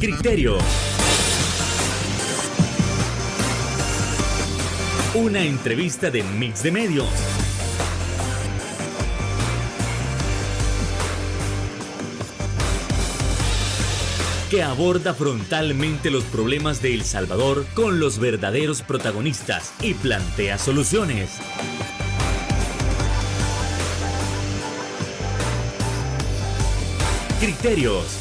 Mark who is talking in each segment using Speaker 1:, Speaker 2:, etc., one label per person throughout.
Speaker 1: Criterio. Una entrevista de Mix de Medios. Que aborda frontalmente los problemas de El Salvador con los verdaderos protagonistas y plantea soluciones. Criterios.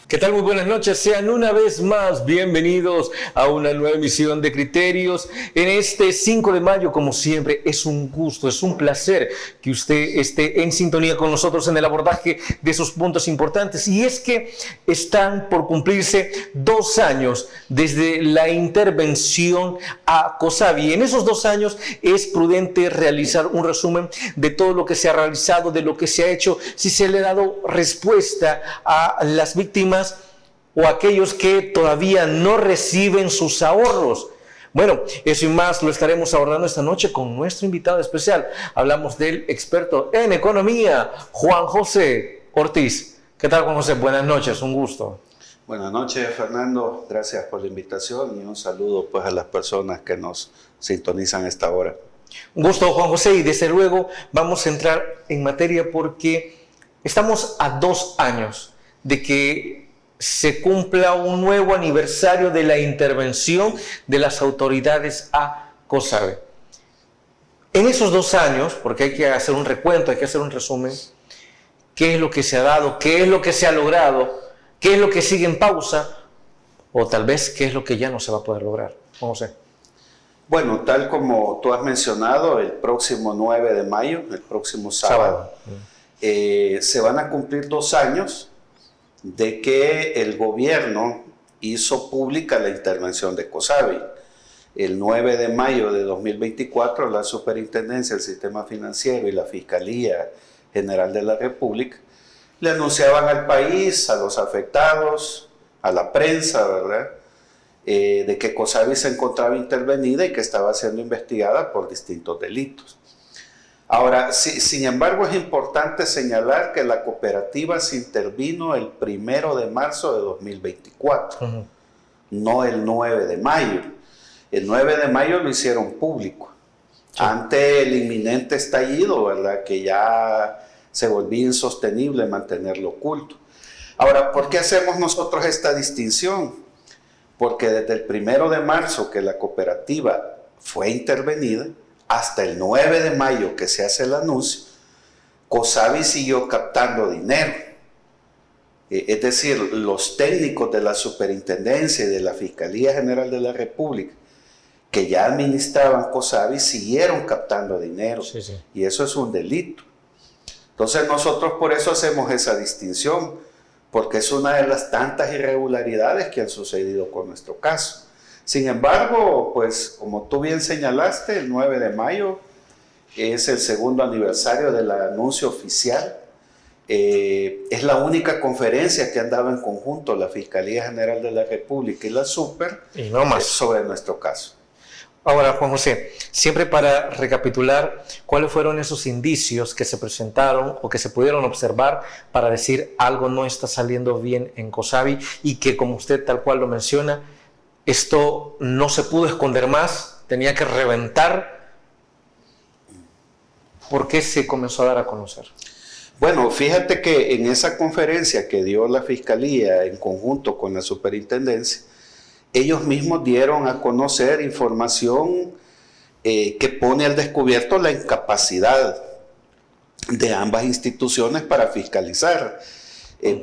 Speaker 2: ¿Qué tal? Muy buenas noches. Sean una vez más bienvenidos a una nueva emisión de Criterios. En este 5 de mayo, como siempre, es un gusto, es un placer que usted esté en sintonía con nosotros en el abordaje de esos puntos importantes. Y es que están por cumplirse 2 años desde la intervención a COSAVI. En esos 2 años es prudente realizar un resumen de todo lo que se ha realizado, de lo que se ha hecho, si se le ha dado respuesta a las víctimas o aquellos que todavía no reciben sus ahorros. Bueno, eso y más lo estaremos abordando esta noche con nuestro invitado especial. Hablamos del experto en economía, Juan José Ortiz. ¿Qué tal, Juan José? Buenas noches, un gusto.
Speaker 3: Buenas noches, Fernando. Gracias por la invitación y un saludo pues a las personas que nos sintonizan a esta hora.
Speaker 2: Un gusto, Juan José, y desde luego vamos a entrar en materia porque estamos a 2 años de que se cumpla un nuevo aniversario de la intervención de las autoridades a COSAVI. En esos 2 años, porque hay que hacer un recuento, hay que hacer un resumen, ¿qué es lo que se ha dado? ¿Qué es lo que se ha logrado? ¿Qué es lo que sigue en pausa? O tal vez, ¿qué es lo que ya no se va a poder lograr? No sé.
Speaker 3: Bueno, tal como tú has mencionado, el próximo 9 de mayo, el próximo sábado. Se van a cumplir 2 años de que el gobierno hizo pública la intervención de COSAVI. El 9 de mayo de 2024, la Superintendencia del Sistema Financiero y la Fiscalía General de la República le anunciaban al país, a los afectados, a la prensa, ¿verdad?, de que COSAVI se encontraba intervenida y que estaba siendo investigada por distintos delitos. Ahora, sin embargo, es importante señalar que la cooperativa se intervino el 1 de marzo de 2024, no el 9 de mayo. El 9 de mayo lo hicieron público, ante el inminente estallido, ¿verdad?, que ya se volvía insostenible mantenerlo oculto. Ahora, ¿por qué hacemos nosotros esta distinción? Porque desde el 1 de marzo que la cooperativa fue intervenida, hasta el 9 de mayo que se hace el anuncio, COSAVI siguió captando dinero. Es decir, los técnicos de la Superintendencia y de la Fiscalía General de la República, que ya administraban COSAVI, siguieron captando dinero. Sí. Y eso es un delito. Entonces nosotros por eso hacemos esa distinción, porque es una de las tantas irregularidades que han sucedido con nuestro caso. Sin embargo, pues como tú bien señalaste, el 9 de mayo es el 2º aniversario del anuncio oficial. Es la única conferencia que han dado en conjunto la Fiscalía General de la República y la Super
Speaker 2: y no más
Speaker 3: sobre nuestro caso.
Speaker 2: Ahora, Juan José, siempre para recapitular, ¿cuáles fueron esos indicios que se presentaron o que se pudieron observar para decir algo no está saliendo bien en COSAVI y que, como usted tal cual lo menciona, esto no se pudo esconder más, tenía que reventar? ¿Por qué se comenzó a dar a conocer?
Speaker 3: Bueno, fíjate que en esa conferencia que dio la Fiscalía en conjunto con la Superintendencia, ellos mismos dieron a conocer información que pone al descubierto la incapacidad de ambas instituciones para fiscalizar.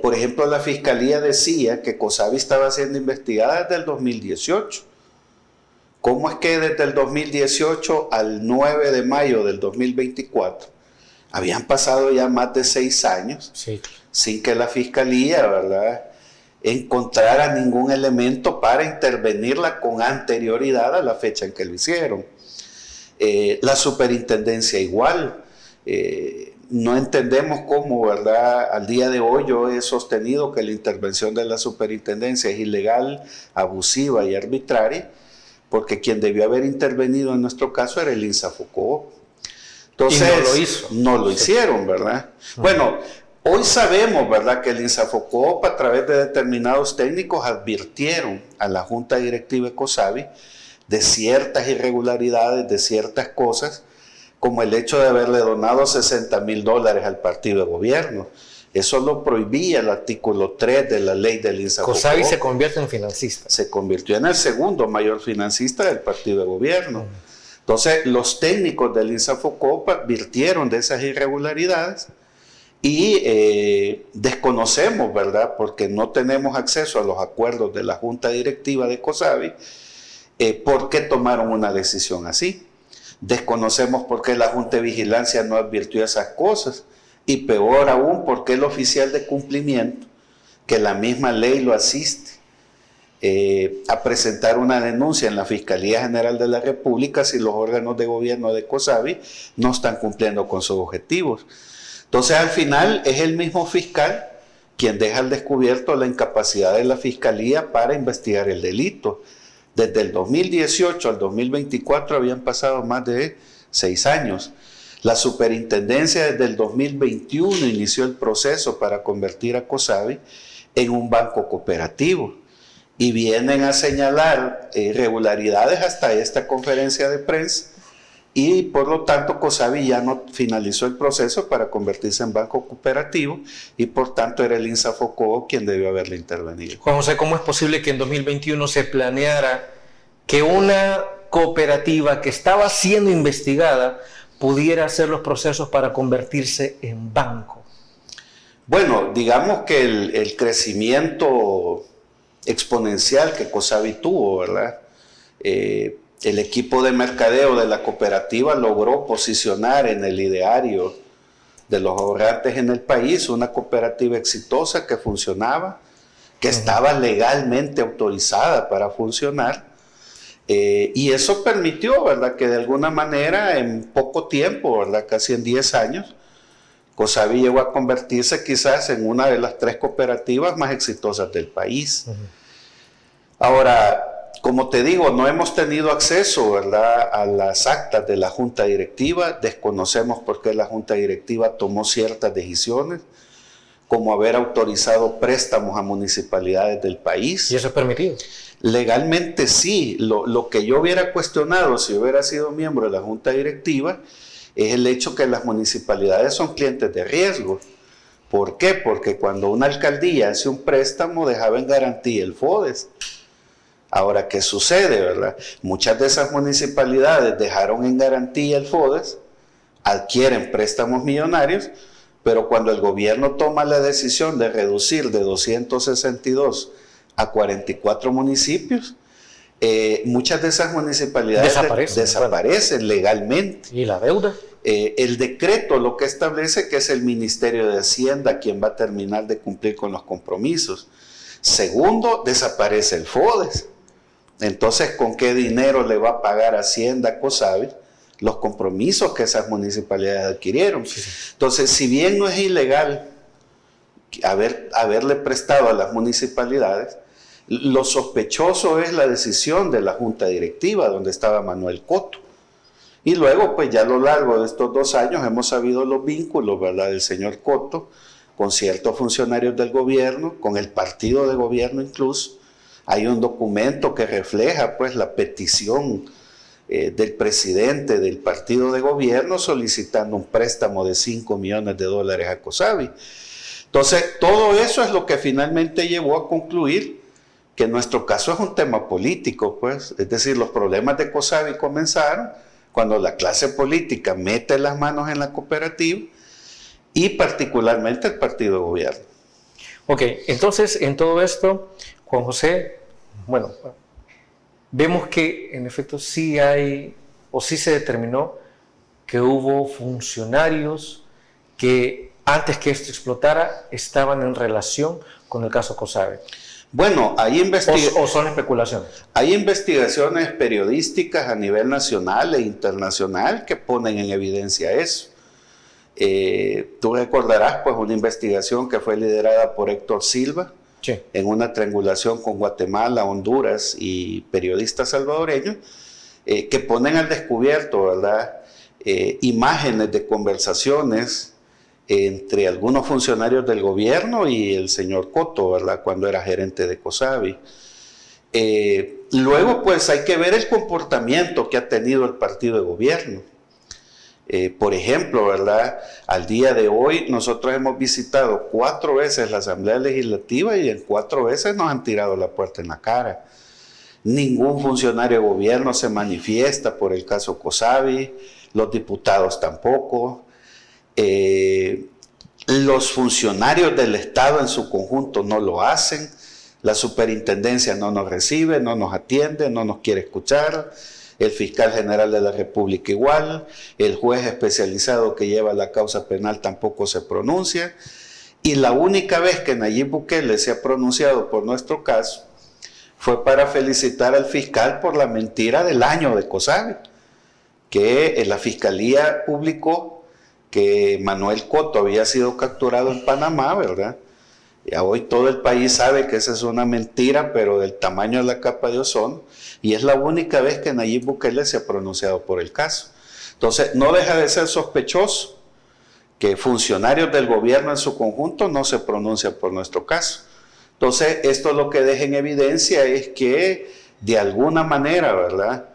Speaker 3: Por ejemplo, la Fiscalía decía que COSAVI estaba siendo investigada desde el 2018. ¿Cómo es que desde el 2018 al 9 de mayo del 2024 habían pasado ya más de 6 años sin que la Fiscalía, ¿verdad?, encontrara ningún elemento para intervenirla con anterioridad a la fecha en que lo hicieron? La Superintendencia igual. No entendemos cómo, ¿verdad?, al día de hoy yo he sostenido que la intervención de la Superintendencia es ilegal, abusiva y arbitraria, porque quien debió haber intervenido en nuestro caso era el INSAFOCOP. Entonces,
Speaker 2: y no lo hizo.
Speaker 3: No lo hicieron, ¿verdad? Bueno, Hoy sabemos, ¿verdad?, que el INSAFOCOP a través de determinados técnicos advirtieron a la Junta Directiva de COSAVI de ciertas irregularidades, de ciertas cosas, como el hecho de haberle donado $60,000 al partido de gobierno. Eso lo prohibía el artículo 3 de la ley del INSAFOCOP.
Speaker 2: COSAVI se convierte en financista.
Speaker 3: Se convirtió en el segundo mayor financista del partido de gobierno. Entonces, los técnicos del INSAFOCOP advirtieron de esas irregularidades y desconocemos, ¿verdad?, porque no tenemos acceso a los acuerdos de la Junta Directiva de COSAVI, por qué tomaron una decisión así. Desconocemos por qué la Junta de Vigilancia no advirtió esas cosas y peor aún, por qué el oficial de cumplimiento, que la misma ley lo asiste a presentar una denuncia en la Fiscalía General de la República si los órganos de gobierno de COSAVI no están cumpliendo con sus objetivos. Entonces, al final, es el mismo fiscal quien deja al descubierto la incapacidad de la Fiscalía para investigar el delito. Desde el 2018 al 2024 habían pasado más de 6 años. La superintendencia desde el 2021 inició el proceso para convertir a COSAVI en un banco cooperativo y vienen a señalar irregularidades hasta esta conferencia de prensa y por lo tanto COSAVI ya no finalizó el proceso para convertirse en banco cooperativo y por tanto era el INSAFOCOP quien debió haberle intervenido.
Speaker 2: Juan José, ¿cómo es posible que en 2021 se planeara que una cooperativa que estaba siendo investigada pudiera hacer los procesos para convertirse en banco?
Speaker 3: Bueno, digamos que el crecimiento exponencial que COSAVI tuvo, ¿verdad? El equipo de mercadeo de la cooperativa logró posicionar en el ideario de los ahorrantes en el país una cooperativa exitosa que funcionaba, que estaba legalmente autorizada para funcionar, y eso permitió, ¿verdad?, que de alguna manera en poco tiempo, ¿verdad?, casi en 10 años, COSAVI llegó a convertirse quizás en una de las 3 cooperativas más exitosas del país. Ahora, como te digo, no hemos tenido acceso, ¿verdad?, a las actas de la Junta Directiva. Desconocemos por qué la Junta Directiva tomó ciertas decisiones, como haber autorizado préstamos a municipalidades del país.
Speaker 2: ¿Y eso es permitido?
Speaker 3: Legalmente sí. Lo que yo hubiera cuestionado si hubiera sido miembro de la Junta Directiva es el hecho que las municipalidades son clientes de riesgo. ¿Por qué? Porque cuando una alcaldía hace un préstamo dejaba en garantía el FODES. Ahora, ¿qué sucede, verdad? Muchas de esas municipalidades dejaron en garantía el FODES, adquieren préstamos millonarios, pero cuando el gobierno toma la decisión de reducir de 262 a 44 municipios, muchas de esas municipalidades desaparecen legalmente.
Speaker 2: ¿Y la deuda?
Speaker 3: El decreto lo que establece que es el Ministerio de Hacienda quien va a terminar de cumplir con los compromisos. Segundo, desaparece el FODES. Entonces, ¿con qué dinero le va a pagar Hacienda a COSAVI los compromisos que esas municipalidades adquirieron? Entonces, si bien no es ilegal haberle prestado a las municipalidades, lo sospechoso es la decisión de la Junta Directiva, donde estaba Manuel Coto. Y luego, pues ya a lo largo de estos 2 años hemos sabido los vínculos, ¿verdad?, del señor Coto con ciertos funcionarios del gobierno, con el partido de gobierno incluso. Hay un documento que refleja pues la petición del presidente del partido de gobierno solicitando un préstamo de $5 millones a COSAVI. Entonces, todo eso es lo que finalmente llevó a concluir que nuestro caso es un tema político, pues. Es decir, los problemas de COSAVI comenzaron cuando la clase política mete las manos en la cooperativa y particularmente el partido de gobierno.
Speaker 2: Ok, entonces en todo esto, Juan José, bueno, vemos que en efecto sí hay, o sí se determinó que hubo funcionarios que antes que esto explotara estaban en relación con el caso COSAVI.
Speaker 3: Bueno,
Speaker 2: ¿O son especulaciones?
Speaker 3: Hay investigaciones periodísticas a nivel nacional e internacional que ponen en evidencia eso. Tú recordarás pues una investigación que fue liderada por Héctor Silva, sí, en una triangulación con Guatemala, Honduras y periodistas salvadoreños, que ponen al descubierto, ¿verdad?, imágenes de conversaciones entre algunos funcionarios del gobierno y el señor Cotto, ¿verdad?, cuando era gerente de COSABI. Luego, pues hay que ver el comportamiento que ha tenido el partido de gobierno. Por ejemplo, ¿verdad?, al día de hoy nosotros hemos visitado 4 veces la Asamblea Legislativa y en 4 veces nos han tirado la puerta en la cara. Ningún funcionario de gobierno se manifiesta por el caso COSABI, los diputados tampoco. Los funcionarios del Estado en su conjunto no lo hacen. La superintendencia no nos recibe, no nos atiende, no nos quiere escuchar. El fiscal general de la República igual. El juez especializado que lleva la causa penal tampoco se pronuncia. Y la única vez que Nayib Bukele se ha pronunciado por nuestro caso fue para felicitar al fiscal por la mentira del año de COSABI, que la fiscalía publicó que Manuel Cotto había sido capturado en Panamá, ¿verdad? Ya hoy todo el país sabe que esa es una mentira, pero del tamaño de la capa de ozono, y es la única vez que Nayib Bukele se ha pronunciado por el caso. Entonces, no deja de ser sospechoso que funcionarios del gobierno en su conjunto no se pronuncian por nuestro caso. Entonces, esto lo que deja en evidencia es que, de alguna manera, ¿verdad?,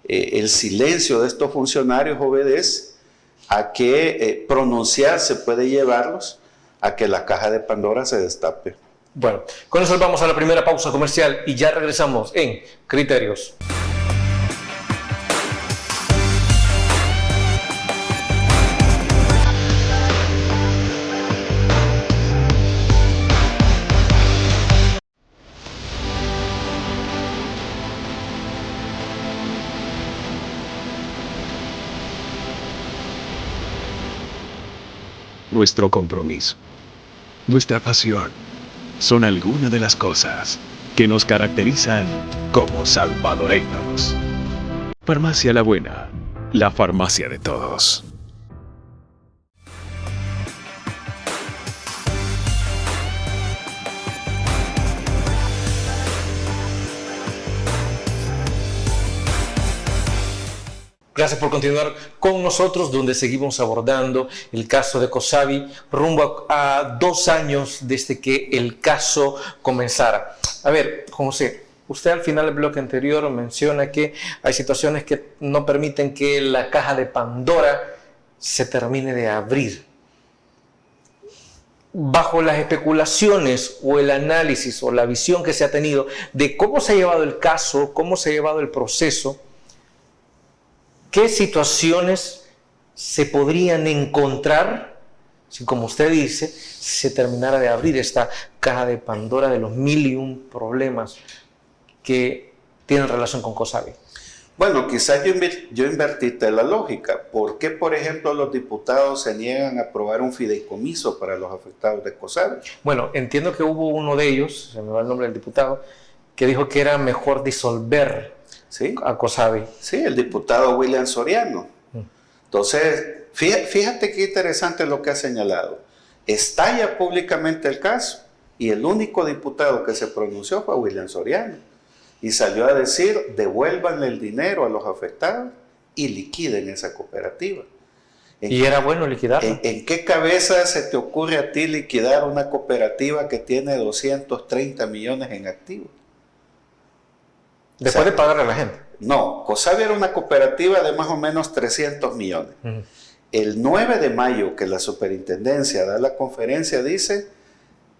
Speaker 3: el silencio de estos funcionarios obedece a que pronunciarse puede llevarlos a que la caja de Pandora se destape.
Speaker 2: Bueno, con eso vamos a la primera pausa comercial y ya regresamos en Criterios.
Speaker 4: Nuestro compromiso, nuestra pasión, son algunas de las cosas que nos caracterizan como salvadoreños. Farmacia La Buena, la farmacia de todos.
Speaker 2: Gracias por continuar con nosotros, donde seguimos abordando el caso de COSABI rumbo a 2 años desde que el caso comenzara. A ver, José, usted al final del bloque anterior menciona que hay situaciones que no permiten que la caja de Pandora se termine de abrir. Bajo las especulaciones o el análisis o la visión que se ha tenido de cómo se ha llevado el caso, cómo se ha llevado el proceso, ¿qué situaciones se podrían encontrar si, como usted dice, se terminara de abrir esta caja de Pandora de los 1001 problemas que tienen relación con COSABI?
Speaker 3: Bueno, quizás yo invertí la lógica. ¿Por qué, por ejemplo, los diputados se niegan a aprobar un fideicomiso para los afectados de COSABI?
Speaker 2: Bueno, entiendo que hubo uno de ellos, se me va el nombre del diputado, que dijo que era mejor disolver, ¿sí?, a COSABI.
Speaker 3: Sí, el diputado William Soriano. Entonces, fíjate qué interesante lo que ha señalado. Estalla públicamente el caso y el único diputado que se pronunció fue William Soriano. Y salió a decir, devuélvanle el dinero a los afectados y liquiden esa cooperativa.
Speaker 2: ¿Y era bueno liquidarla?
Speaker 3: ¿En qué cabeza se te ocurre a ti liquidar una cooperativa que tiene 230 millones en activos?
Speaker 2: Después de pagarle a la gente.
Speaker 3: No, COSABI era una cooperativa de más o menos 300 millones. El 9 de mayo que la superintendencia da la conferencia dice,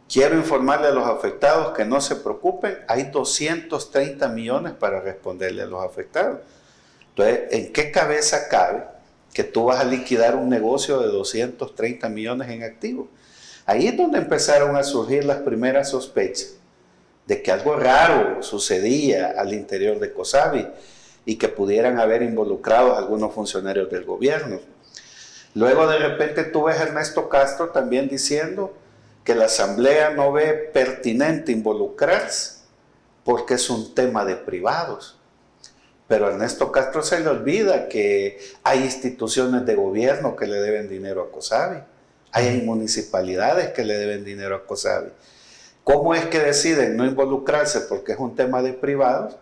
Speaker 3: quiero informarle a los afectados que no se preocupen, hay 230 millones para responderle a los afectados. Entonces, ¿en qué cabeza cabe que tú vas a liquidar un negocio de 230 millones en activos? Ahí es donde empezaron a surgir las primeras sospechas de que algo raro sucedía al interior de COSABI y que pudieran haber involucrado a algunos funcionarios del gobierno. Luego de repente tú ves a Ernesto Castro también diciendo que la Asamblea no ve pertinente involucrarse porque es un tema de privados. Pero a Ernesto Castro se le olvida que hay instituciones de gobierno que le deben dinero a COSABI, hay municipalidades que le deben dinero a COSABI. ¿Cómo es que deciden no involucrarse? Porque es un tema de privados,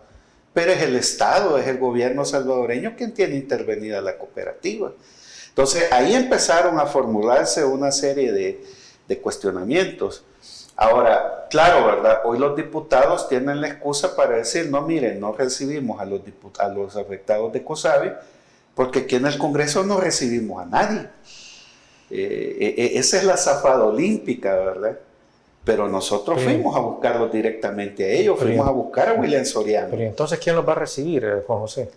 Speaker 3: pero es el Estado, es el gobierno salvadoreño quien tiene intervenida la cooperativa. Entonces ahí empezaron a formularse una serie de cuestionamientos. Ahora, claro, ¿verdad? Hoy los diputados tienen la excusa para decir, no, miren, no recibimos a los afectados de COSAVI, porque aquí en el Congreso no recibimos a nadie. Esa es la zafada olímpica, ¿verdad? Pero nosotros fuimos a buscarlos directamente a ellos, fuimos a buscar a William Soriano.
Speaker 2: Pero entonces, ¿quién los va a recibir, Juan José?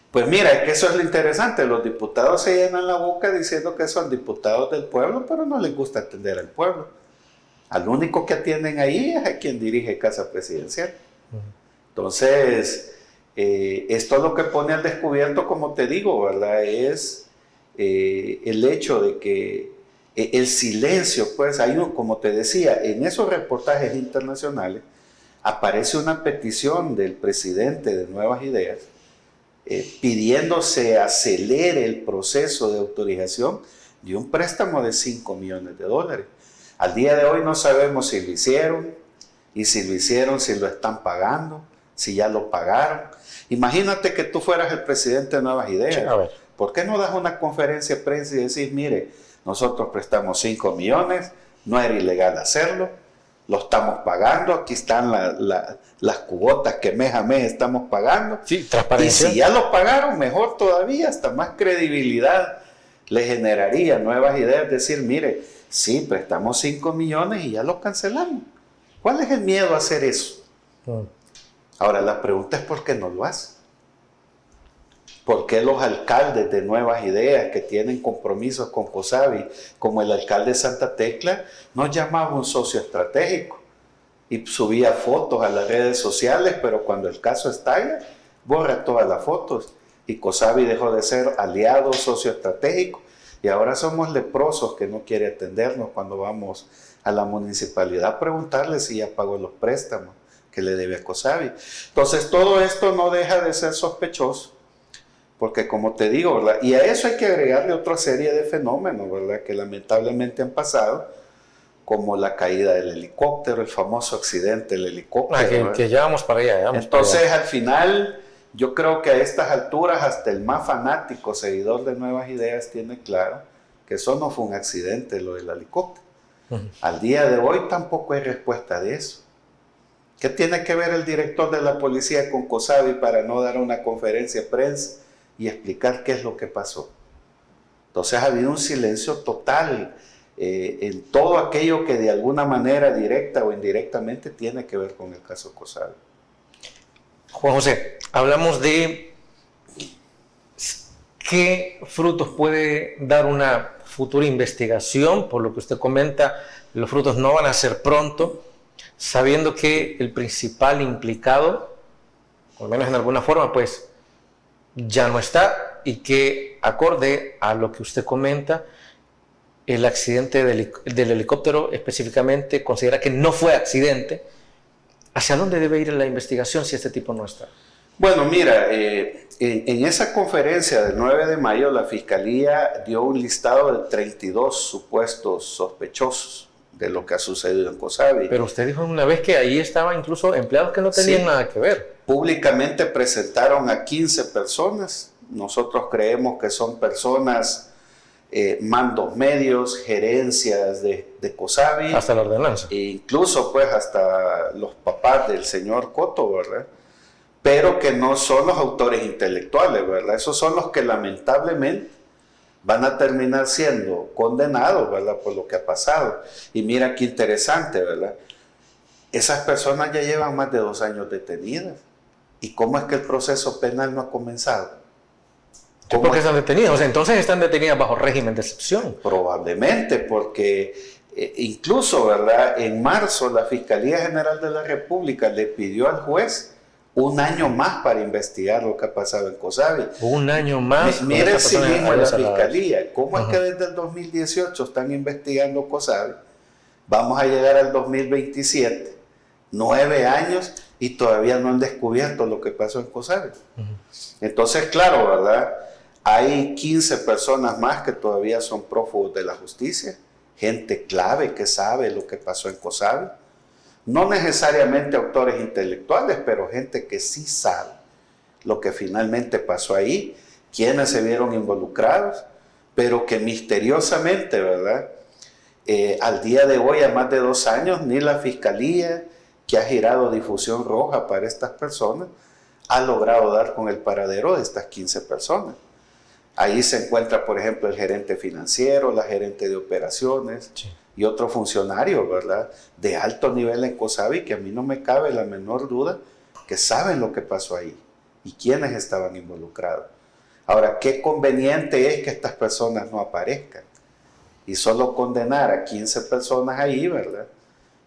Speaker 3: Pues mira, es que eso es lo interesante. Los diputados se llenan la boca diciendo que son diputados del pueblo, pero no les gusta atender al pueblo. Al único que atienden ahí es a quien dirige Casa Presidencial. Entonces, esto lo que pone al descubierto, como te digo, ¿verdad? Es el hecho de que el silencio, pues hay como te decía, en esos reportajes internacionales aparece una petición del presidente de Nuevas Ideas pidiendo se acelere el proceso de autorización de un préstamo de $5 millones. Al día de hoy no sabemos si lo hicieron, y si lo hicieron, si lo están pagando, si ya lo pagaron. Imagínate que tú fueras el presidente de Nuevas Ideas. Sí, a ver. ¿Por qué no das una conferencia de prensa y decís, mire, nosotros prestamos 5 millones, no era ilegal hacerlo, lo estamos pagando, aquí están las cuotas que mes a mes estamos pagando.
Speaker 2: Sí, transparencia.
Speaker 3: Y si ya lo pagaron, mejor todavía, hasta más credibilidad le generaría Nuevas Ideas, decir, mire, sí, prestamos 5 millones y ya lo cancelamos. ¿Cuál es el miedo a hacer eso? Ahora, la pregunta es ¿por qué no lo hace? ¿Por qué los alcaldes de Nuevas Ideas que tienen compromisos con COSAVI, como el alcalde de Santa Tecla, nos llamaba un socio estratégico y subía fotos a las redes sociales, pero cuando el caso estalla, borra todas las fotos y COSAVI dejó de ser aliado, socio estratégico, y ahora somos leprosos que no quiere atendernos cuando vamos a la municipalidad a preguntarle si ya pagó los préstamos que le debe a COSAVI. Entonces todo esto no deja de ser sospechoso, porque como te digo, ¿verdad? Y a eso hay que agregarle otra serie de fenómenos, ¿verdad? Que lamentablemente han pasado, como la caída del helicóptero, el famoso accidente del helicóptero.
Speaker 2: Que ya vamos para allá.
Speaker 3: Entonces al final, yo creo que a estas alturas hasta el más fanático seguidor de Nuevas Ideas tiene claro que eso no fue un accidente, lo del helicóptero. Al día de hoy tampoco hay respuesta de eso. ¿Qué tiene que ver el director de la policía con COSAVI para no dar una conferencia de prensa y explicar qué es lo que pasó? Entonces ha habido un silencio total en todo aquello que de alguna manera directa o indirectamente tiene que ver con el caso COSAVI.
Speaker 2: Juan José, hablamos de qué frutos puede dar una futura investigación. Por lo que usted comenta, los frutos no van a ser pronto, sabiendo que el principal implicado, o al menos en alguna forma, pues ya no está, y que acorde a lo que usted comenta, el accidente del helicóptero específicamente considera que no fue accidente. ¿Hacia dónde debe ir la investigación si este tipo no está?
Speaker 3: Bueno, mira, en esa conferencia del 9 de mayo la Fiscalía dio un listado de 32 supuestos sospechosos de lo que ha sucedido en COSAVI.
Speaker 2: Pero usted dijo una vez que ahí estaban incluso empleados que no tenían nada que ver.
Speaker 3: Públicamente presentaron a 15 personas. Nosotros creemos que son personas, mandos medios, gerencias de COSAVI.
Speaker 2: Hasta la ordenanza.
Speaker 3: E incluso pues hasta los papás del señor Coto, ¿verdad? Pero que no son los autores intelectuales, ¿verdad? Esos son los que lamentablemente van a terminar siendo condenados, ¿verdad? Por lo que ha pasado. Y mira qué interesante, ¿verdad? Esas personas ya llevan más de 2 años detenidas. ¿Y cómo es que el proceso penal no ha comenzado?
Speaker 2: ¿Por qué están detenidas? O sea, entonces están detenidas bajo régimen de excepción.
Speaker 3: Probablemente, porque incluso, ¿verdad? En marzo la Fiscalía General de la República le pidió al juez 1 año más para investigar lo que ha pasado en COSAVI.
Speaker 2: 1 año más.
Speaker 3: Miren sí mismo la Fiscalía. ¿Cómo es que desde el 2018 están investigando COSAVI? Vamos a llegar al 2027, 9 años, y todavía no han descubierto lo que pasó en COSAVI. Entonces, claro, ¿verdad? Hay 15 personas más que todavía son prófugos de la justicia, gente clave que sabe lo que pasó en COSAVI. No necesariamente autores intelectuales, pero gente que sí sabe lo que finalmente pasó ahí, quiénes se vieron involucrados. pero que misteriosamente, ¿verdad? Al día de hoy, a más de 2 años, ni la Fiscalía, que ha girado difusión roja para estas personas, ha logrado dar con el paradero de estas 15 personas. Ahí se encuentra, por ejemplo, el gerente financiero, la gerente de operaciones, sí, y otro funcionario, ¿verdad?, de alto nivel en COSABI, que a mí no me cabe la menor duda que saben lo que pasó ahí y quiénes estaban involucrados. Ahora, qué conveniente es que estas personas no aparezcan y solo condenar a 15 personas ahí, ¿verdad?,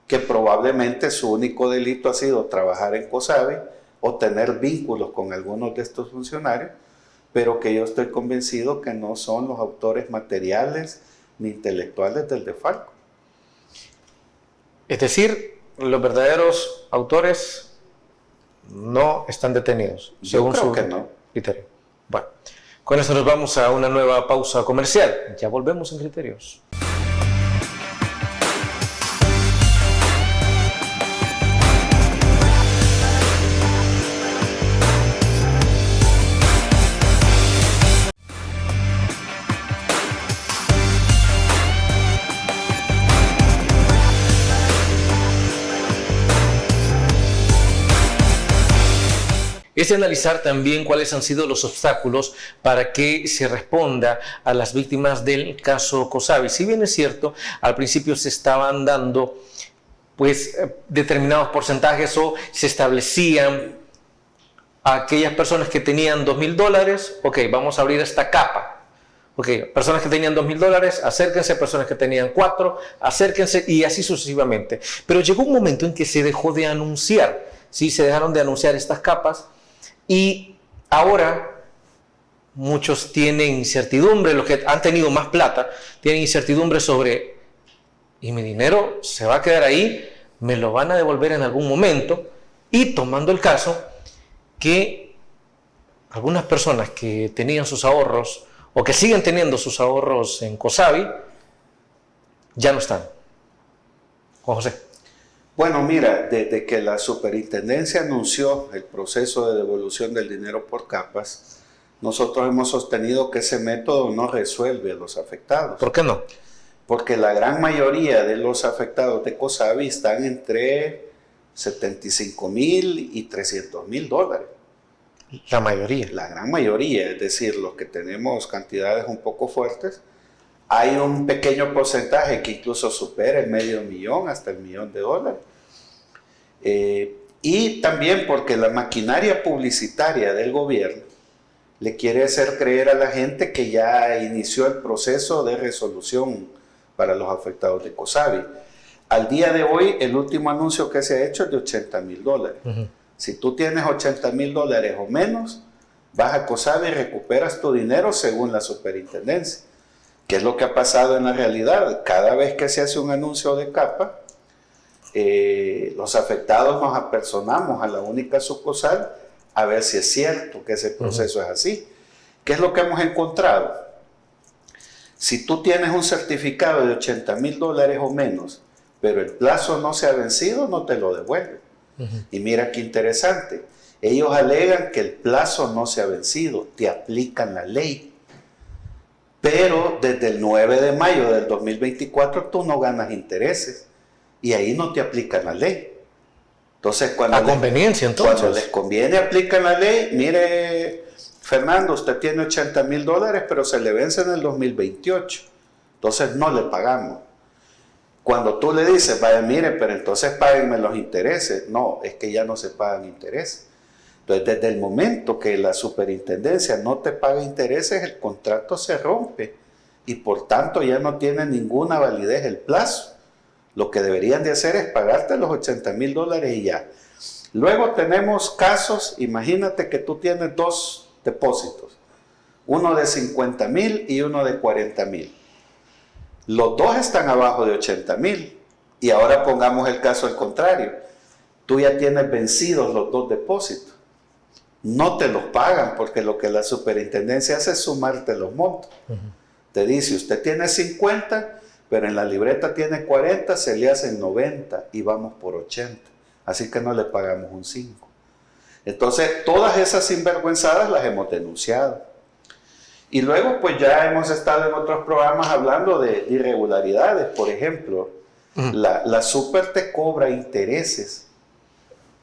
Speaker 3: que probablemente su único delito ha sido trabajar en COSABI o tener vínculos con algunos de estos funcionarios, pero que yo estoy convencido que no son los autores materiales ni intelectuales del desfalco.
Speaker 2: Es decir, los verdaderos autores no están detenidos,
Speaker 3: Yo creo que no.
Speaker 2: criterio. Bueno, con eso nos vamos a una nueva pausa comercial. Ya volvemos en Criterios. Es analizar también cuáles han sido los obstáculos para que se responda a las víctimas del caso COSABI. Si bien es cierto, al principio se estaban dando pues determinados porcentajes o se establecían a aquellas personas que tenían $2,000, ok, vamos a abrir esta capa. Ok, personas que tenían $2,000, acérquense, personas que tenían 4, acérquense, y así sucesivamente. Pero llegó un momento en que se dejó de anunciar, ¿sí? Se dejaron de anunciar estas capas. Y ahora muchos tienen incertidumbre, los que han tenido más plata tienen incertidumbre sobre, ¿y mi dinero se va a quedar ahí? ¿Me lo van a devolver en algún momento? Y tomando el caso que algunas personas que tenían sus ahorros o que siguen teniendo sus ahorros en COSABI ya no están. Juan José.
Speaker 3: Bueno, mira, desde que la superintendencia anunció el proceso de devolución del dinero por capas, nosotros hemos sostenido que ese método no resuelve a los afectados.
Speaker 2: ¿Por qué no?
Speaker 3: Porque la gran mayoría de los afectados de COSABI están entre $75,000 y $300,000.
Speaker 2: La mayoría.
Speaker 3: La gran mayoría, es decir, los que tenemos cantidades un poco fuertes, hay un pequeño porcentaje que incluso supera el $500,000 hasta el $1,000,000. Y también porque la maquinaria publicitaria del gobierno le quiere hacer creer a la gente que ya inició el proceso de resolución para los afectados de COSABI. Al día de hoy, el último anuncio que se ha hecho es de $80,000. Si tú tienes $80,000 o menos, vas a COSABI y recuperas tu dinero según la superintendencia. ¿Qué es lo que ha pasado en la realidad? Cada vez que se hace un anuncio de capa, los afectados nos apersonamos a la única sucursal a ver si es cierto que ese proceso es así. ¿Qué es lo que hemos encontrado? Si tú tienes un certificado de $80,000 o menos, pero el plazo no se ha vencido, no te lo devuelven. Y mira qué interesante. Ellos alegan que el plazo no se ha vencido, te aplican la ley. Pero desde el 9 de mayo del 2024 tú no ganas intereses y ahí no te aplican la ley. Entonces, cuando les conviene aplican la ley. Mire, Fernando, usted tiene $80,000, pero se le vence en el 2028. Entonces no le pagamos. Cuando tú le dices, vaya, mire, pero entonces páguenme los intereses. No, es que ya no se pagan intereses. Entonces, desde el momento que la superintendencia no te paga intereses, el contrato se rompe y por tanto ya no tiene ninguna validez el plazo. Lo que deberían de hacer es pagarte los $80,000 y ya. Luego tenemos casos, imagínate que tú tienes 2 depósitos, uno de $50,000 y uno de $40,000. Los dos están abajo de $80,000 y ahora pongamos el caso al contrario. Tú ya tienes vencidos los 2 depósitos. No te los pagan porque lo que la superintendencia hace es sumarte los montos. Te dice, usted tiene 50, pero en la libreta tiene 40, se le hacen 90 y vamos por 80. Así que no le pagamos un 5. Entonces, todas esas sinvergüenzadas las hemos denunciado. Y luego pues ya hemos estado en otros programas hablando de irregularidades. Por ejemplo, la Super te cobra intereses.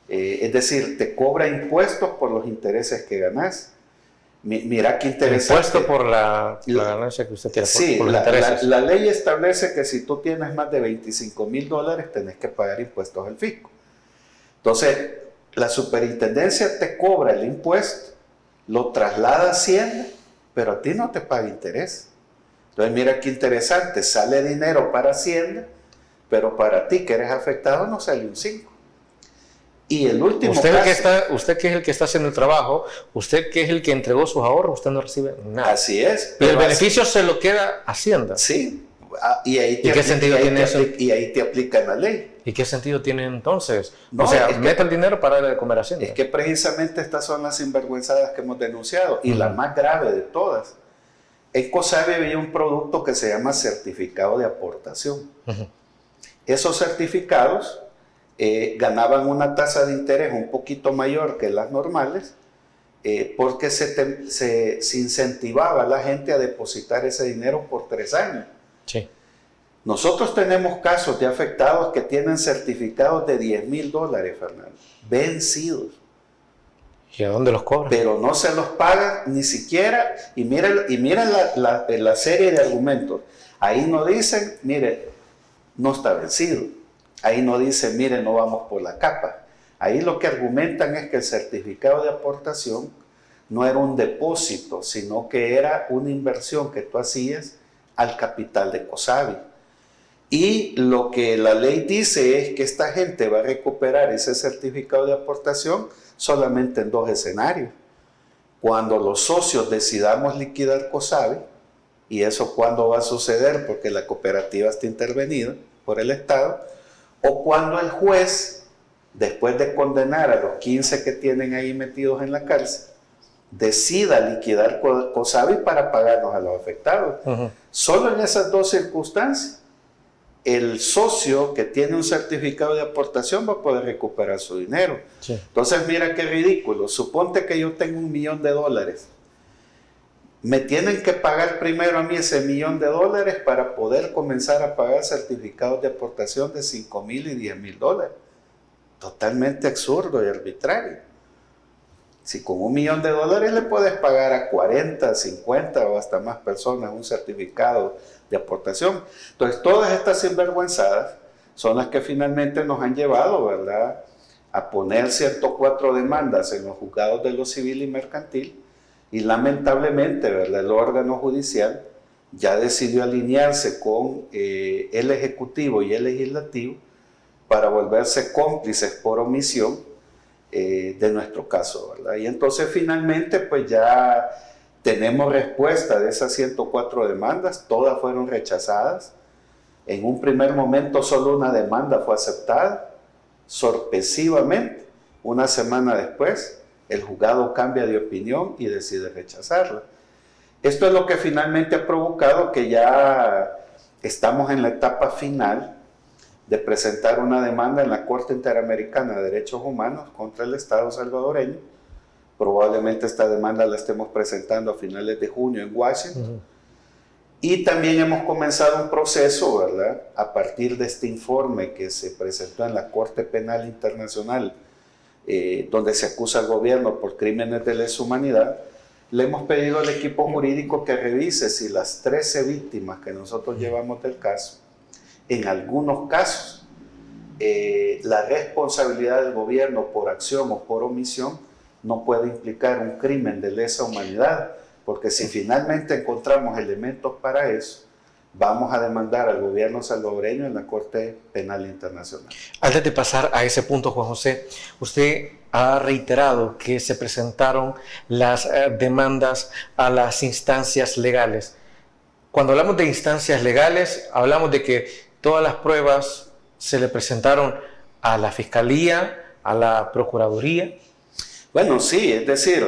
Speaker 3: Es decir, te cobra impuestos por los intereses que ganas. Mira qué interesante.
Speaker 2: Impuesto por la ganancia que usted tiene.
Speaker 3: Sí,
Speaker 2: por los intereses.
Speaker 3: la ley establece que si tú tienes más de $25,000 tenés que pagar impuestos al fisco. Entonces, la superintendencia te cobra el impuesto, lo traslada a Hacienda, pero a ti no te paga interés. Entonces, mira qué interesante, sale dinero para Hacienda, pero para ti que eres afectado no sale un 5. Y el último
Speaker 2: usted
Speaker 3: caso,
Speaker 2: usted que es el que está haciendo el trabajo, usted que es el que entregó sus ahorros, usted no recibe nada.
Speaker 3: así es.
Speaker 2: Pero el beneficio se lo queda Hacienda.
Speaker 3: Sí. Y ahí
Speaker 2: ¿Y qué sentido tiene eso?
Speaker 3: Y ahí te aplican la ley.
Speaker 2: ¿Y qué sentido tiene entonces?
Speaker 3: No,
Speaker 2: o sea,
Speaker 3: es que-
Speaker 2: mete el dinero para darle de comer a Hacienda.
Speaker 3: Es que precisamente estas son las sinvergüenzadas que hemos denunciado, y la más grave de todas. En COSABI había un producto que se llama certificado de aportación. Esos certificados ganaban una tasa de interés un poquito mayor que las normales, porque se incentivaba a la gente a depositar ese dinero por 3 años.
Speaker 2: Sí.
Speaker 3: Nosotros tenemos casos de afectados que tienen certificados de $10,000, Fernando, vencidos,
Speaker 2: ¿Y a dónde los cobran?
Speaker 3: pero no se los pagan ni siquiera. Y miren la serie de argumentos. Ahí no dicen, mire, no está vencido. Ahí no dicen, mire, no vamos por la capa. Ahí lo que argumentan es que el certificado de aportación no era un depósito, sino que era una inversión que tú hacías al capital de COSABI. Y lo que la ley dice es que esta gente va a recuperar ese certificado de aportación solamente en 2 escenarios. Cuando los socios decidamos liquidar COSABI, y eso cuándo va a suceder porque la cooperativa está intervenida por el Estado, o cuando el juez, después de condenar a los 15 que tienen ahí metidos en la cárcel, decida liquidar COSABI para pagarnos a los afectados. Solo en esas 2 circunstancias, el socio que tiene un certificado de aportación va a poder recuperar su dinero.
Speaker 2: Sí.
Speaker 3: Entonces, mira qué ridículo. Suponte que yo tengo $1,000,000. Me tienen que pagar primero a mí ese $1,000,000 para poder comenzar a pagar certificados de aportación de $5,000 y $10,000. Totalmente absurdo y arbitrario. Si con $1,000,000 le puedes pagar a 40, 50 o hasta más personas un certificado de aportación. Entonces, todas estas sinvergüenzadas son las que finalmente nos han llevado, ¿verdad?, a poner 104 demandas en los juzgados de lo civil y mercantil, y lamentablemente, ¿verdad?, el órgano judicial ya decidió alinearse con el Ejecutivo y el Legislativo para volverse cómplices por omisión de nuestro caso, ¿verdad? Y entonces finalmente pues ya tenemos respuesta de esas 104 demandas, todas fueron rechazadas. En un primer momento solo una demanda fue aceptada. Sorpresivamente, una semana después, el juzgado cambia de opinión y decide rechazarla. Esto es lo que finalmente ha provocado que ya estamos en la etapa final de presentar una demanda en la Corte Interamericana de Derechos Humanos contra el Estado salvadoreño. Probablemente esta demanda la estemos presentando a finales de junio en Washington. Y también hemos comenzado un proceso, ¿verdad?, a partir de este informe que se presentó en la Corte Penal Internacional, donde se acusa al gobierno por crímenes de lesa humanidad. Le hemos pedido al equipo jurídico que revise si las 13 víctimas que nosotros llevamos del caso, en algunos casos, la responsabilidad del gobierno por acción o por omisión no puede implicar un crimen de lesa humanidad, porque si finalmente encontramos elementos para eso, vamos a demandar al gobierno salvadoreño en la Corte Penal Internacional.
Speaker 2: Antes de pasar a ese punto, Juan José, usted ha reiterado que se presentaron las demandas a las instancias legales. Cuando hablamos de instancias legales, hablamos de que todas las pruebas se le presentaron a la Fiscalía, a la Procuraduría.
Speaker 3: Bueno, sí, es decir...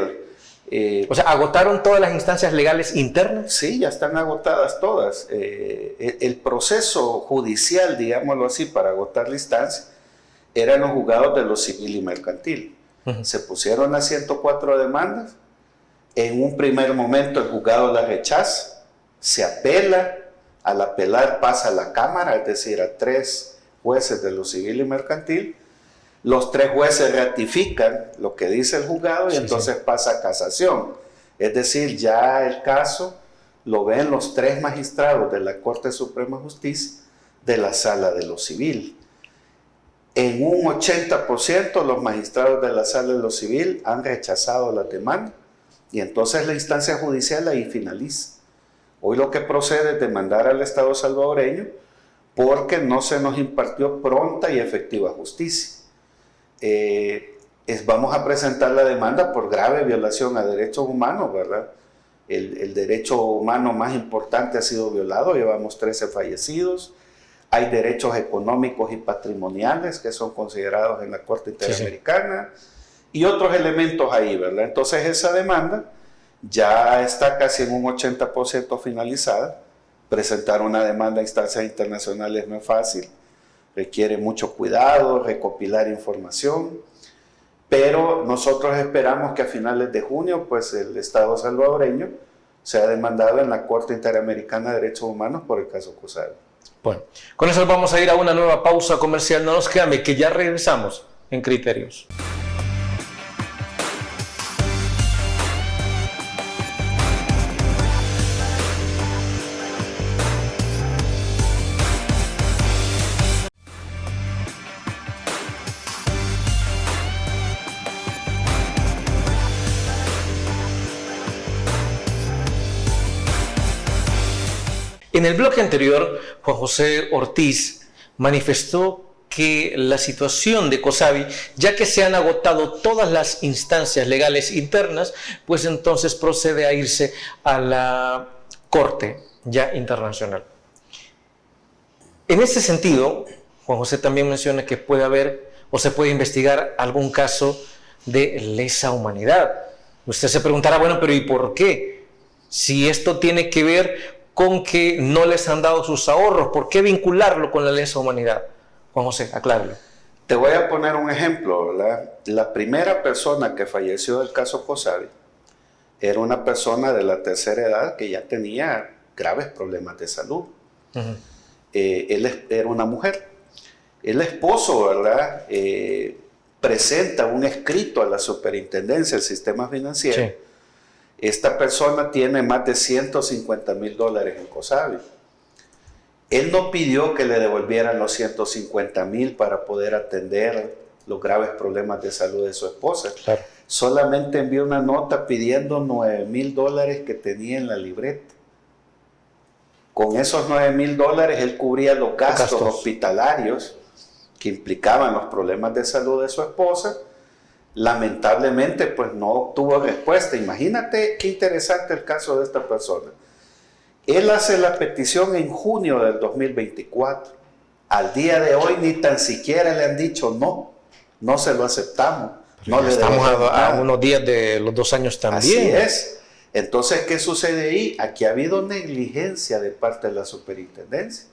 Speaker 2: o sea, ¿agotaron todas las instancias legales internas?
Speaker 3: Sí, ya están agotadas todas. El proceso judicial, digámoslo así, para agotar la instancia, eran los juzgados de lo civil y mercantil. Se pusieron las 104 demandas En un primer momento el juzgado la rechaza, se apela, al apelar pasa a la Cámara, es decir, a 3 jueces de lo civil y mercantil. Los 3 jueces ratifican lo que dice el juzgado y entonces pasa a casación. Es decir, ya el caso lo ven los 3 magistrados de la Corte Suprema de Justicia de la Sala de lo Civil. En un 80% los magistrados de la Sala de lo Civil han rechazado la demanda y entonces la instancia judicial ahí finaliza. Hoy lo que procede es demandar al Estado salvadoreño porque no se nos impartió pronta y efectiva justicia. Vamos a presentar la demanda por grave violación a derechos humanos, ¿verdad? El derecho humano más importante ha sido violado, llevamos 13 fallecidos. Hay derechos económicos y patrimoniales que son considerados en la Corte Interamericana y otros elementos ahí, ¿verdad? Entonces esa demanda ya está casi en un 80% finalizada. Presentar una demanda a instancias internacionales no es fácil, requiere mucho cuidado, recopilar información, pero nosotros esperamos que a finales de junio pues el Estado salvadoreño sea demandado en la Corte Interamericana de Derechos Humanos por el caso COSABI.
Speaker 2: Bueno, con eso vamos a ir a una nueva pausa comercial. No nos quedame, que ya regresamos en Criterios. En el bloque anterior, Juan José Ortiz manifestó que la situación de COSABI, ya que se han agotado todas las instancias legales internas, pues entonces procede a irse a la Corte ya internacional. En ese sentido, Juan José también menciona que puede haber o se puede investigar algún caso de lesa humanidad. Usted se preguntará, bueno, pero ¿y por qué? Si esto tiene que ver con que no les han dado sus ahorros, ¿por qué vincularlo con la lesa humanidad? Juan José, acláralo.
Speaker 3: Te voy a poner un ejemplo, ¿verdad? La primera persona que falleció del caso COSABI era una persona de la tercera edad que ya tenía graves problemas de salud. Él era una mujer. El esposo, ¿verdad? Presenta un escrito a la superintendencia del sistema financiero. Sí. Esta persona tiene más de $150,000 en COSABI. Él no pidió que le devolvieran los $150,000 para poder atender los graves problemas de salud de su esposa. Claro. Solamente envió una nota pidiendo $9,000 que tenía en la libreta. Con esos $9,000 él cubría los gastos hospitalarios que implicaban los problemas de salud de su esposa. Lamentablemente, pues no obtuvo respuesta. Imagínate qué interesante el caso de esta persona. Él hace la petición en junio del 2024. Al día de hoy ni tan siquiera le han dicho no se lo aceptamos. No le
Speaker 2: estamos a unos días de los 2 años también.
Speaker 3: Así es. Entonces, ¿qué sucede ahí? Aquí ha habido negligencia de parte de la superintendencia.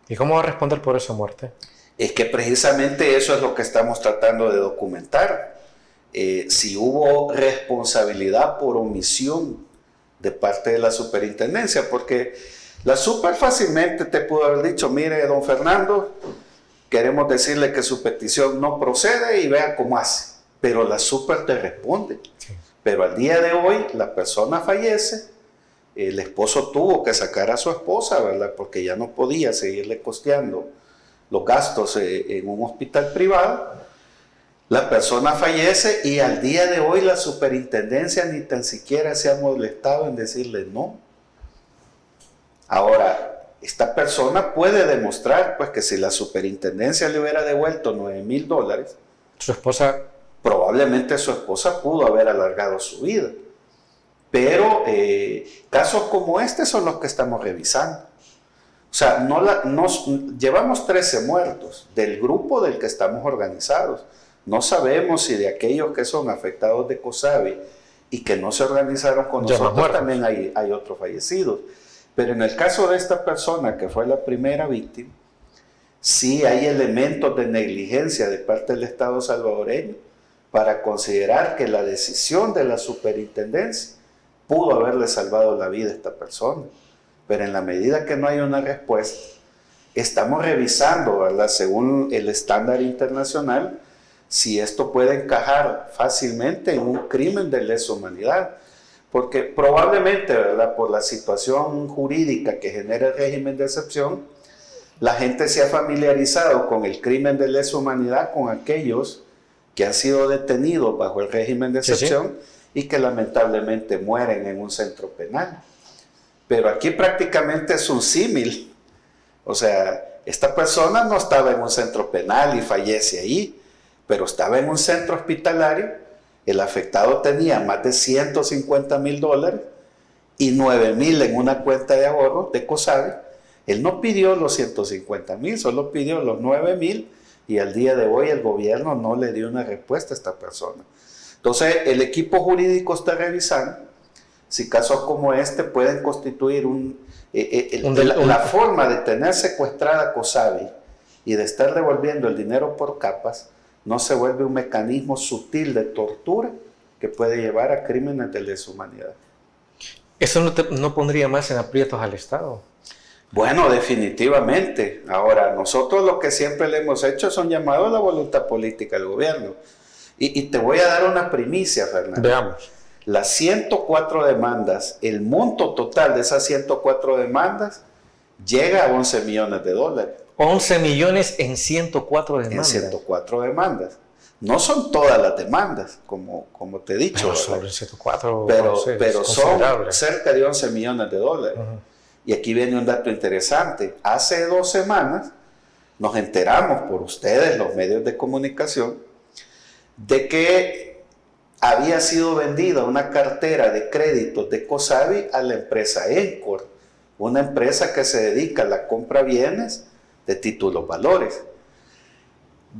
Speaker 2: ¿Y cómo va a responder por esa muerte?
Speaker 3: Es que precisamente eso es lo que estamos tratando de documentar. Si hubo responsabilidad por omisión de parte de la superintendencia, porque la super fácilmente te pudo haber dicho, mire, don Fernando, queremos decirle que su petición no procede y vea cómo hace. Pero la super te responde. Sí. Pero al día de hoy la persona fallece, el esposo tuvo que sacar a su esposa, ¿verdad? Porque ya no podía seguirle costeando los gastos en un hospital privado. La persona fallece y al día de hoy la superintendencia ni tan siquiera se ha molestado en decirle no. Ahora, esta persona puede demostrar pues que si la superintendencia le hubiera devuelto $9,000,
Speaker 2: su esposa,
Speaker 3: probablemente su esposa pudo haber alargado su vida. Pero casos como este son los que estamos revisando. O sea, llevamos 13 muertos del grupo del que estamos organizados. No sabemos si de aquellos que son afectados de COSABI y que no se organizaron con nosotros también hay otros fallecidos. Pero en el caso de esta persona que fue la primera víctima, sí hay elementos de negligencia de parte del Estado salvadoreño, para considerar que la decisión de la superintendencia pudo haberle salvado la vida a esta persona. Pero en la medida que no hay una respuesta, estamos revisando, ¿verdad?, según el estándar internacional, si esto puede encajar fácilmente en un crimen de lesa humanidad. Porque probablemente, ¿verdad?, por la situación jurídica que genera el régimen de excepción, la gente se ha familiarizado con el crimen de lesa humanidad, con aquellos que han sido detenidos bajo el régimen de excepción y que lamentablemente mueren en un centro penal. Pero aquí prácticamente es un símil. O sea, esta persona no estaba en un centro penal y fallece ahí, pero estaba en un centro hospitalario. El afectado tenía más de $150,000 y 9,000 en una cuenta de ahorro de COSABI. Él no pidió los 150,000, solo pidió los 9,000 y al día de hoy el gobierno no le dio una respuesta a esta persona. Entonces, el equipo jurídico está revisando si casos como este pueden constituir la forma de tener secuestrada COSABI y de estar devolviendo el dinero por capas. No se vuelve un mecanismo sutil de tortura que puede llevar a crímenes de lesa humanidad.
Speaker 2: ¿Eso no pondría más en aprietos al Estado?
Speaker 3: Bueno, definitivamente. Ahora, nosotros lo que siempre le hemos hecho son llamados a la voluntad política del gobierno. Y te voy a dar una primicia, Fernando.
Speaker 2: Veamos.
Speaker 3: Las 104 demandas, el monto total de esas 104 demandas llega a $11 millones.
Speaker 2: 11 millones en 104 demandas.
Speaker 3: En 104 demandas. No son todas las demandas, como te he dicho.
Speaker 2: Pero sobre 104,
Speaker 3: pero son cerca de $11 millones. Y aquí viene un dato interesante. Hace 2 semanas nos enteramos por ustedes, los medios de comunicación, de que había sido vendida una cartera de créditos de COSABI a la empresa Encore, una empresa que se dedica a la compra de bienes de títulos valores.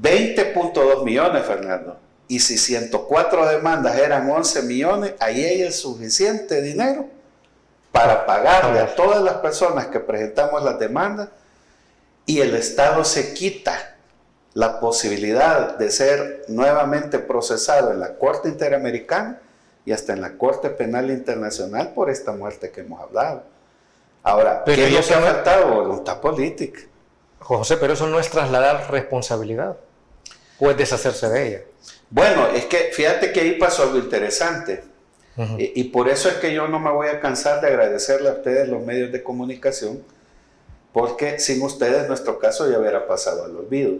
Speaker 3: 20.2 millones, Fernando. Y si 104 demandas eran 11 millones, ahí hay el suficiente dinero para pagarle a todas las personas que presentamos las demandas, y el Estado se quita la posibilidad de ser nuevamente procesado en la Corte Interamericana y hasta en la Corte Penal Internacional por esta muerte que hemos hablado. Ahora, ¿qué es lo que ha faltado? Voluntad política.
Speaker 2: José, pero eso no es trasladar responsabilidad, o es deshacerse de ella.
Speaker 3: Bueno, es que fíjate que ahí pasó algo interesante. Y por eso es que yo no me voy a cansar de agradecerle a ustedes, los medios de comunicación, porque sin ustedes nuestro caso ya hubiera pasado al olvido.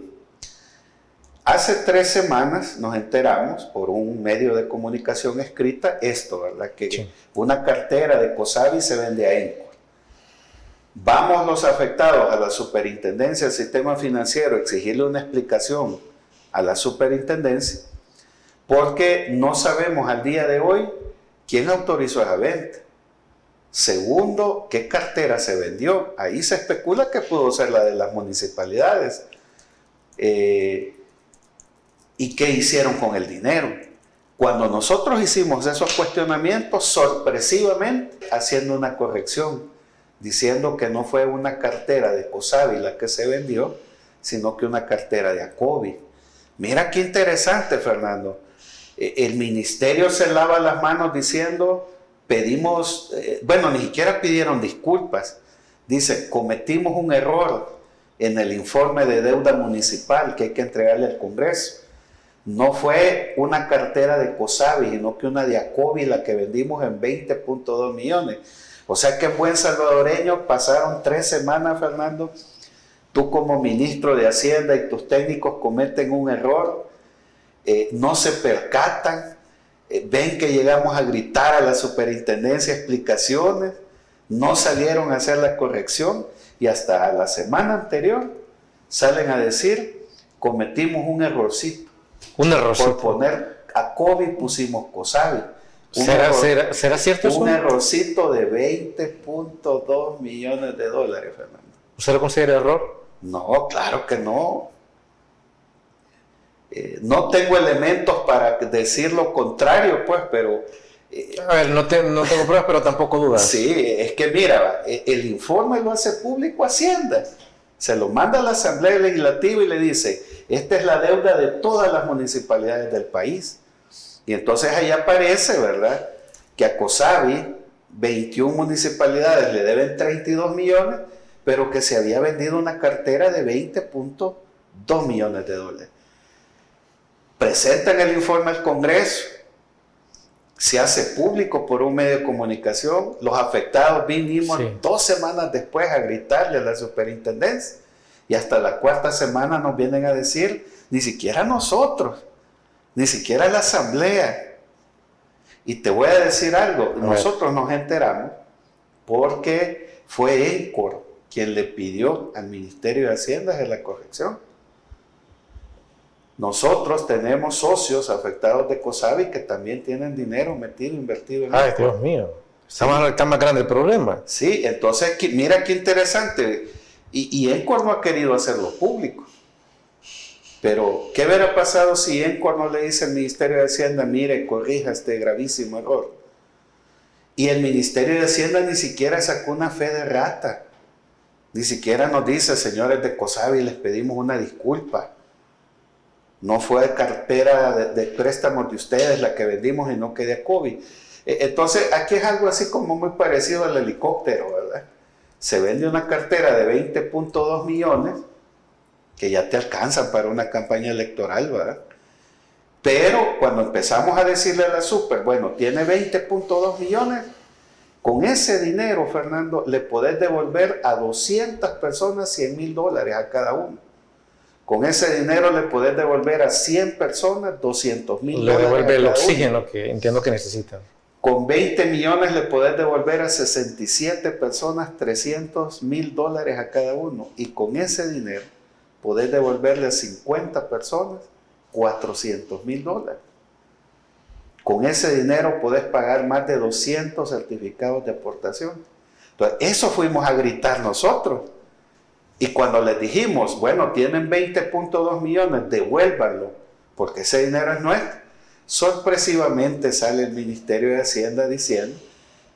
Speaker 3: Hace 3 semanas nos enteramos por un medio de comunicación escrita esto, ¿verdad? Que una cartera de COSABI se vende a Encore. Vamos los afectados a la Superintendencia del Sistema Financiero a exigirle una explicación a la Superintendencia, porque no sabemos al día de hoy quién autorizó esa venta. Segundo, ¿qué cartera se vendió? Ahí se especula que pudo ser la de las municipalidades. ¿Y qué hicieron con el dinero? Cuando nosotros hicimos esos cuestionamientos, sorpresivamente, haciendo una corrección, diciendo que no fue una cartera de COSABI la que se vendió, sino que una cartera de ACOBI. Mira qué interesante, Fernando. El ministerio se lava las manos diciendo, pedimos, bueno, ni siquiera pidieron disculpas. Dice, cometimos un error en el informe de deuda municipal que hay que entregarle al Congreso. No fue una cartera de COSABI, sino que una de ACOBI la que vendimos en 20.2 millones. O sea que en buen salvadoreño pasaron 3 semanas, Fernando. Tú como ministro de Hacienda y tus técnicos cometen un error, no se percatan, ven que llegamos a gritar a la superintendencia explicaciones, no salieron a hacer la corrección y hasta la semana anterior salen a decir, cometimos un errorcito.
Speaker 2: Un errorcito.
Speaker 3: Por poner ACOBI pusimos COSABI.
Speaker 2: ¿Será cierto eso?
Speaker 3: Un errorcito de 20.2 millones, Fernando.
Speaker 2: ¿Usted lo considera error?
Speaker 3: No, claro que no. No tengo elementos para decir lo contrario, pues, pero...
Speaker 2: a ver, no tengo pruebas, pero tampoco dudas.
Speaker 3: Sí, es que mira, el informe lo hace público Hacienda. Se lo manda a la Asamblea Legislativa y le dice, esta es la deuda de todas las municipalidades del país. Y entonces ahí aparece, ¿verdad?, que a COSAVI 21 municipalidades le deben 32 millones, pero que se había vendido una cartera de 20.2 millones de dólares. Presentan el informe al Congreso, se hace público por un medio de comunicación, los afectados vinimos 2 semanas después a gritarle a la superintendencia, y hasta la 4ª semana nos vienen a decir, ni siquiera nosotros, ni siquiera la asamblea. Y te voy a decir algo, nosotros nos enteramos porque fue ENCOR quien le pidió al Ministerio de Hacienda de la corrección. Nosotros tenemos socios afectados de COSAVI que también tienen dinero metido, invertido en
Speaker 2: Ay,
Speaker 3: ENCOR.
Speaker 2: Dios mío, está más grande el problema.
Speaker 3: Sí, entonces mira qué interesante. Y ENCOR no ha querido hacerlo público. Pero, ¿qué hubiera pasado si ENCOR no le dice al Ministerio de Hacienda, mire, corrija este gravísimo error? Y el Ministerio de Hacienda ni siquiera sacó una fe de rata. Ni siquiera nos dice, señores de COSAVI, les pedimos una disculpa. No fue cartera de préstamos de ustedes la que vendimos y no que de COVID. Entonces, aquí es algo así como muy parecido al helicóptero, ¿verdad? Se vende una cartera de 20.2 millones que ya te alcanzan para una campaña electoral, ¿verdad? Pero cuando empezamos a decirle a la super, bueno, tiene 20.2 millones, con ese dinero, Fernando, le podés devolver a 200 personas $100,000 a cada uno. Con ese dinero le podés devolver a 100 personas $200,000.
Speaker 2: Le devuelve el oxígeno que entiendo que necesitan.
Speaker 3: Con 20 millones le podés devolver a 67 personas $300,000 a cada uno. Y con ese dinero podés devolverle a 50 personas $400,000. Con ese dinero podés pagar más de 200 certificados de aportación. Entonces, eso fuimos a gritar nosotros. Y cuando les dijimos, bueno, tienen 20.2 millones, devuélvanlo, porque ese dinero es nuestro, sorpresivamente sale el Ministerio de Hacienda diciendo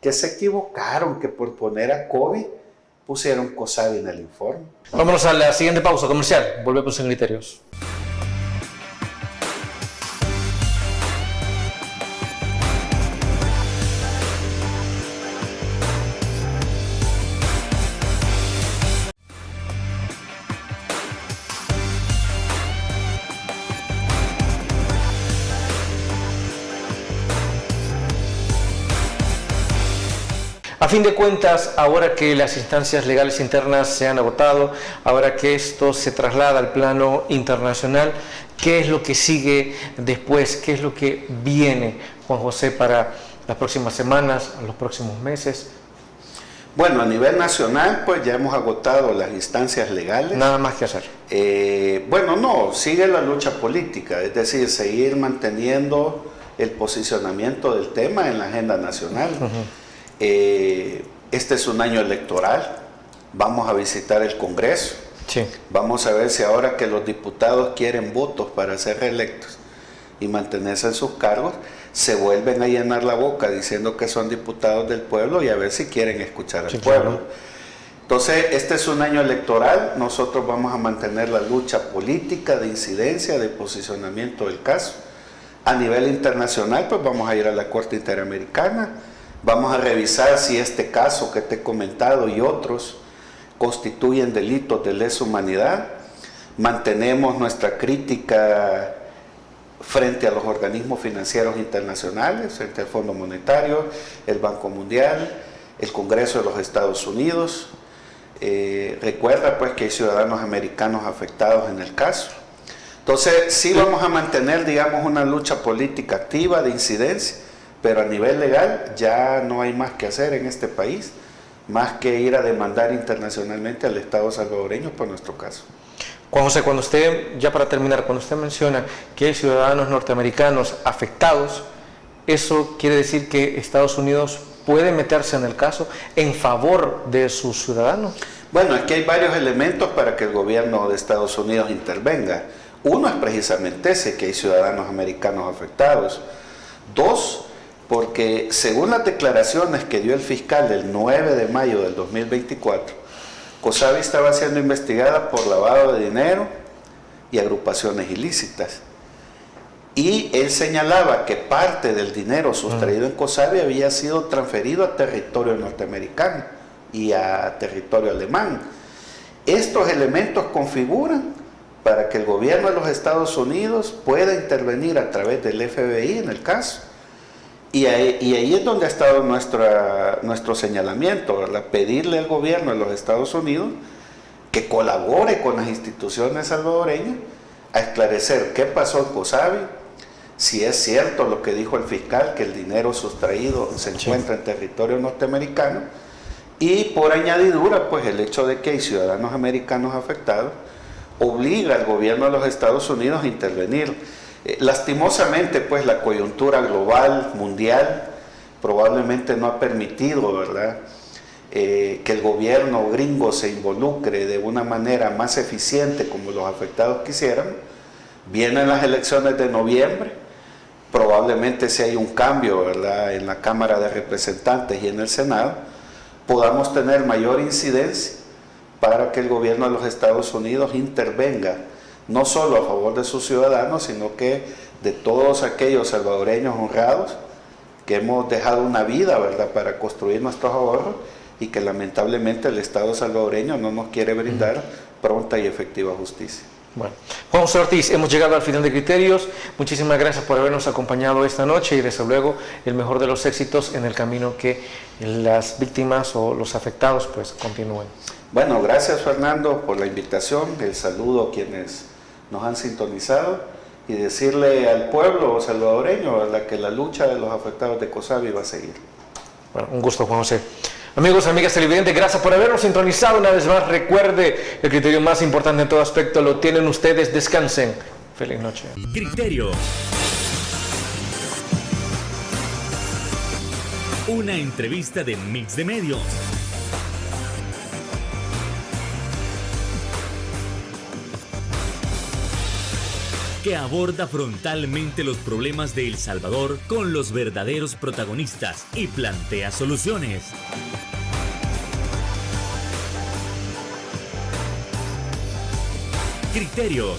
Speaker 3: que se equivocaron, que por poner a COVID pusieron COSAVI en el informe.
Speaker 2: Vámonos a la siguiente pausa comercial. Volvemos en Criterios. A fin de cuentas, ahora que las instancias legales internas se han agotado, ahora que esto se traslada al plano internacional, ¿qué es lo que sigue después? ¿Qué es lo que viene, Juan José, para las próximas semanas, los próximos meses?
Speaker 3: Bueno, a nivel nacional, pues ya hemos agotado las instancias legales.
Speaker 2: Nada más que hacer.
Speaker 3: Bueno, no, sigue la lucha política, es decir, seguir manteniendo el posicionamiento del tema en la agenda nacional. Este es un año electoral, vamos a visitar el Congreso, vamos a ver si ahora que los diputados quieren votos para ser reelectos y mantenerse en sus cargos, se vuelven a llenar la boca diciendo que son diputados del pueblo y a ver si quieren escuchar al pueblo. Claro. Entonces, este es un año electoral, nosotros vamos a mantener la lucha política de incidencia, de posicionamiento del caso. A nivel internacional, pues vamos a ir a la Corte Interamericana. Vamos a revisar si este caso que te he comentado y otros constituyen delitos de lesa humanidad. Mantenemos nuestra crítica frente a los organismos financieros internacionales, frente al Fondo Monetario, el Banco Mundial, el Congreso de los Estados Unidos. Recuerda pues que hay ciudadanos americanos afectados en el caso. Entonces sí vamos a mantener, digamos, una lucha política activa de incidencia, pero a nivel legal ya no hay más que hacer en este país, más que ir a demandar internacionalmente al Estado salvadoreño por nuestro caso.
Speaker 2: Juan José, cuando usted, ya para terminar, cuando usted menciona que hay ciudadanos norteamericanos afectados, ¿eso quiere decir que Estados Unidos puede meterse en el caso en favor de sus ciudadanos?
Speaker 3: Bueno, aquí hay varios elementos para que el gobierno de Estados Unidos intervenga. Uno es precisamente ese, que hay ciudadanos americanos afectados. Dos, porque según las declaraciones que dio el fiscal el 9 de mayo del 2024, COSAVI estaba siendo investigada por lavado de dinero y agrupaciones ilícitas. Y él señalaba que parte del dinero sustraído en COSABI había sido transferido a territorio norteamericano y a territorio alemán. Estos elementos configuran para que el gobierno de los Estados Unidos pueda intervenir a través del FBI en el caso. Y ahí es donde ha estado nuestro señalamiento, ¿verdad? Pedirle al gobierno de los Estados Unidos que colabore con las instituciones salvadoreñas a esclarecer qué pasó en COSABI, si es cierto lo que dijo el fiscal, que el dinero sustraído se encuentra en territorio norteamericano, y por añadidura, pues el hecho de que hay ciudadanos americanos afectados obliga al gobierno de los Estados Unidos a intervenir. Lastimosamente, pues la coyuntura global, mundial, probablemente no ha permitido, ¿verdad?, que el gobierno gringo se involucre de una manera más eficiente como los afectados quisieran. Vienen las elecciones de noviembre, probablemente si hay un cambio, ¿verdad?, en la Cámara de Representantes y en el Senado, podamos tener mayor incidencia para que el gobierno de los Estados Unidos intervenga, no solo a favor de sus ciudadanos, sino que de todos aquellos salvadoreños honrados que hemos dejado una vida, ¿verdad?, para construir nuestros ahorros, y que lamentablemente el Estado salvadoreño no nos quiere brindar pronta y efectiva justicia.
Speaker 2: Bueno, Juan José Ortiz, hemos llegado al final de Criterios. Muchísimas gracias por habernos acompañado esta noche y desde luego el mejor de los éxitos en el camino que las víctimas o los afectados pues continúen.
Speaker 3: Bueno, gracias Fernando por la invitación, el saludo a quienes nos han sintonizado y decirle al pueblo salvadoreño, ¿verdad?, que la lucha de los afectados de COSABI va a seguir.
Speaker 2: Bueno, un gusto, Juan José. Amigos, amigas televidentes, gracias por habernos sintonizado una vez más. Recuerde, el criterio más importante en todo aspecto lo tienen ustedes. Descansen. Feliz noche.
Speaker 1: Criterio. Una entrevista de Mix de Medios. Que aborda frontalmente los problemas de El Salvador con los verdaderos protagonistas y plantea soluciones. Criterios.